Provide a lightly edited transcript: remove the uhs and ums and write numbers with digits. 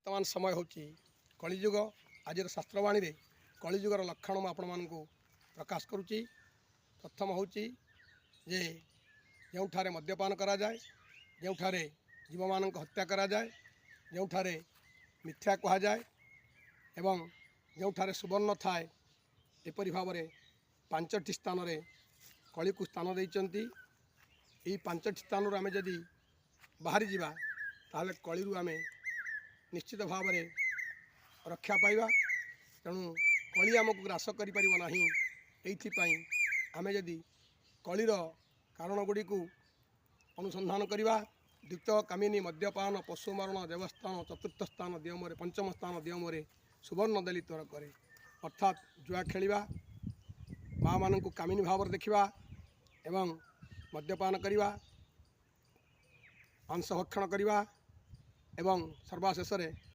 वर्तमान समय हूँ कलिजुग आज शास्त्रवाणी रे कलिजुगर लक्षण मैं आपण मानक प्रकाश करुच्ची। प्रथम हूँ जे जोठारे मद्यपान करा जाए, जोठारे जीव मान हत्या करा जाए, जोठारे मिथ्या कहा जाए एवं जोठारे सुवर्ण थाए, एपरी भाव में 5टी स्थान रे कली को स्थान देइचंती। यही 5टी स्थान आम जदि बाहरी जावा ताहले कली आम निश्चित भाव में रक्षा पाइबा। तेणु कली आमको ग्रास करिपरिबो नाही। एइथिपाई आमे जदि कलीर कारण गुड़ी को अनुसंधान करवा, द्वितीय कामिनी मद्यपान पशुमरण देवस्थान चतुर्थ स्थान दियमरे पंचम स्थान दियमरे सुवर्ण दलित करे अर्थात जुआ खेलिबा, माँ मान को कामिनी भाव देखा एवं मद्यपान करवा, अंश भक्षण करवा एवं सर्वशेष